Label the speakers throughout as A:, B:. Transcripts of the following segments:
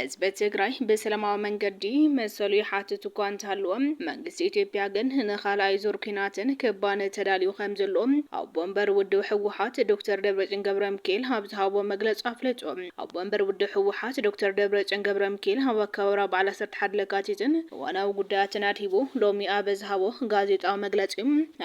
A: ህዝብ ትግራይ በሰላማዊ መንገዲ መሰሉ ይሓትቱ እኳ እንተሃለዎም መንግስቲ ኢትዮጵያ ግን ንኻልኣይ ዙር ኩናትን ክባነ ተዳልዩ ከም ዘሎ ኣቦ ወንበር ውድብ ሕወሓት ዶክተር ደብረጽዮን ገብረሚካኤል ኣብ ዝሃቦ መግለጺ ኣፍለጦም። ኣቦ ወንበር ውድብ ሕወሓት ዶክተር ደብረጽዮን ገብረሚካኤል ኣብ ኣከባብራ በዓል 11 ለካቲትን እዋናዊ ጉዳያትን ኣድሂቡ ሎሚ ኣብ ዝሃቦ ጋዜጣዊ መግለጺ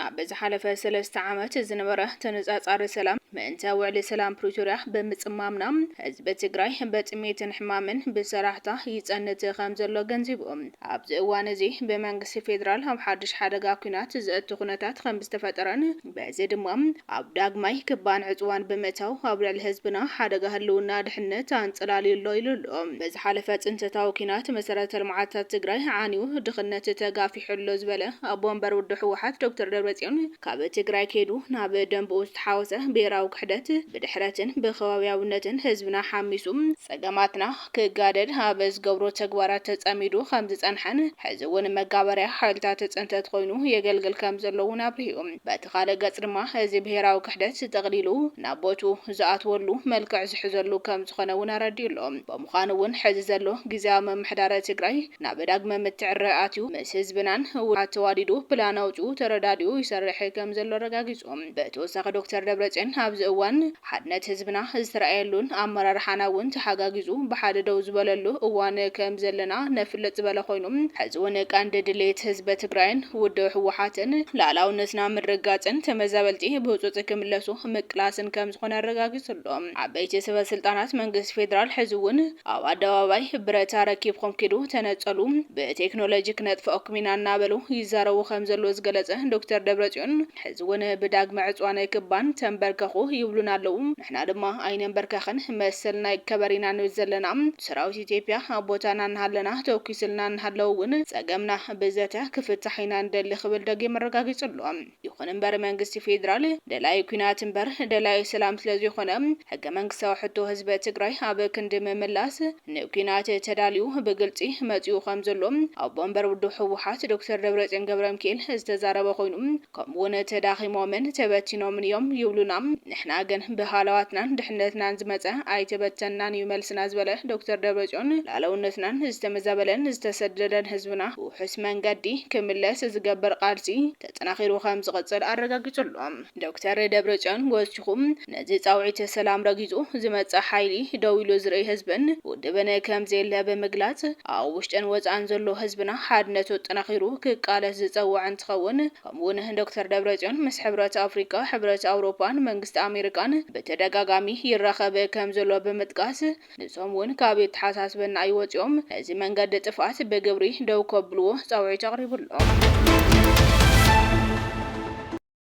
A: ኣብ ዝሓለፈ 3 ዓመት ዝነበረ ተነጻጻሪ ሰላም ምእንተ ውዕሊ ሰላም ፕሪቶሪያ ብምጽማምና ህዝቢ ትግራይ በጥሜትን ሕማምን ብሰራሕታ ይጸንት ከም ዘሎ ገንዚቦም። ኣብዚ እዋን እዚ ብመንግስቲ ፌደራል ኣብ ሓድሽ ሓደጋ ኩናት ዝእቱ ኩነታት ከም ዝተፈጠረን በዚ ድማ ኣብ ዳግማይ ክባን ዕጽዋን ብምእታው ኣብ ልዕሊ ህዝብና ሓደጋ ህልውና ድሕነት ኣንጽላሊሎ ኢሉሎ። ብዝሓለፈ ጽንተታዊ ኩናት መሰረተ ልምዓታት ትግራይ ዓንዩ ድኽነት ተጋፊሑሎ ዝበለ ኣቦ ወንበር ውድብ ሕወሓት ዶክተር ደብረጽዮን ካብ ትግራይ ከይዱ ናብ ደንብኡ ዝተሓወሰ ብሄራዊ ክሕደት ብድሕረትን ብኸባቢያውነትን ህዝብና ሓሚሱ ጸገማትና ክጋደድ ኣብ ዝገብሮ ተግባራት ተጸሚዱ ከም ዝጸንሐን ሕዚ እውን መጋበርያ ሓይልታት ጽንተት ኮይኑ የገልግል ከም ዘለዎ ኣብርሂቡ። በቲ ካልእ ገጽ ድማ እዚ ብሄራዊ ክሕደት ተቕሊሉ ናብ ቦቱ ዝኣትወሉ መልክዕ ዝሕዘሉ ከም ዝኾነ እውን ኣረዲኡሎ። ብምዃኑ እውን ሕዚ ዘሎ ግዝያዊ ምምሕዳር ትግራይ ናብ ዳግመ ምትዕርራይ ኣትዩ ምስ ህዝብናን ህወሓት ተዋዲዱ ፕላን ኣውጪኡ ተረዳዲኡ ይሰርሕ ከም ዘሎ ረጋጊጹ። ብተወሳኺ ዶክተር ደብረጽዮን ኣብዚ እዋን ሓድነት ህዝብና ዝተረኣየሉን ኣመራርሓና እውን ተሓጋጊዙ ብሓደ ደው ዝበለሉ እዋን ከም ዘለና ነፍልጥ ዝበለ ኮይኑ ሕዚ እውን ቀንዲ ድሌት ህዝቢ ትግራይን ውድብ ሕወሓትን ላዕላውነትና ምርጋጽን ተመዛበልቲ ብህፁፅ ክምለሱ ምቅላስን ከም ዝኾነ ረጋጊጹሎ። ዓበይቲ ሰበስልጣናት መንግስቲ ፌደራል ሕዚ እውን ኣብ ኣደባባይ ብረታ ረኪብኩም ኪዱ ተነጸሉ ብቴክኖሎጂ ክነጥፍአኩም ኢና እናበሉ ይዛረቡ ከም ዘሎ ዝገለጸ ዶክተር ደብረጽዮን ሕዚ እውን ብዳግመ ዕጽዋን ክባን ተንበርከኹ ይብሉና ኣለዉ። ንሕና ድማ ኣይነንበርከኽን መሰልና ይከበሪና ንብል ዘለና ሰራዊት ኢትዮጵያ ኣብ ቦታና እናሃለና ተወኪስልና እናሃለው እውን ጸገምና ብዘተ ክፍታሕ ኢና እንደሊ ክብል ደጊም ረጋጊጹሎ። ይኹን እምበር መንግስቲ ፌደራል ደላይ ኩናት እምበር ደላይ ሰላም ስለዘይኾነ ሕገ መንግስታዊ ሕቶ ህዝቢ ትግራይ ኣብ ክንዲ ምምላስ ንኩናት ተዳልዩ ብግልጺ መጺኡ ከም ዘሎ ኣቦ ወንበር ውድብ ሕወሓት ዶክተር ደብረጽዮን ገብረሚካኤል ዝተዛረበ ኮይኑ ከምኡውን ተዳኺሞምን ተበቲኖምን እዮም ይብሉና። ንሕና ግን ብሃለዋትናን ድሕነትናን ዝመጸ ኣይተበተናን እዩ መልስና ዝበለ ዶክተር ደብረጽዮን ላዕላውነትናን ዝተመዛበለን ዝተሰደደን ህዝብና ውሕስ መንገዲ ክምለስ ዝገብር ቃልሲ ተጠናኺሩ ከም ዝቕጽል ኣረጋጊጹሎ። ዶክተር ደብረጽዮን ወሲኹም ነዚ ጻውዒት ሰላም ረጊጹ ዝመጽእ ሓይሊ ደው ኢሉ ዝርኢ ህዝብን ውድብን ከም ዘየለ ብምግላጽ ኣብ ውሽጥን ወጻእን ዘሎ ህዝብና ሓድነቱ ጠናኺሩ ክቃለስ ዝጸውዕ እንትኸውን ከምኡውን ዶክተር ደብረጽዮን ምስ ሕብረት ኣፍሪካ ሕብረት ኣውሮፓን መንግስቲ ኣሜሪካን በተደጋጋሚ ይራኸብ ከም ዘሎ ብምጥቃስ ንሶም እውን ካብ የተሓሳስበና ኣይወጽኦም እዚ መንገዲ ጥፋት ብግብሪ ደው ከብልዎ ጻውዒት ኣቕሪቡሎ።